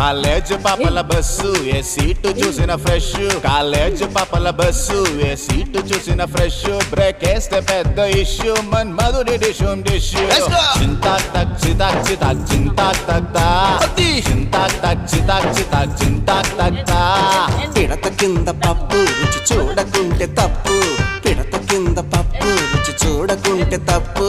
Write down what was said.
College పాపల bus ఏ seat చూసిన fresh, college పాపల బస్సు ఏ సీటు చూసిన ఫ్రెష్, బ్రేక్ వేస్తే పెద్ద ఇష్యూ మన్ మధుడి డిషుం డిష్యూ. చింతాక్ తక్ చితాక్ చితాక్ చింతాక్ తక్తా, చింతాక్ తక్ చితాక్ చితాక్ చింతాక్ తక్తా. పిడత కింద పప్పు రుచి చూడకుంటే తప్పు, పిడత కింద పప్పు రుచి చూడకుంటే తప్పు.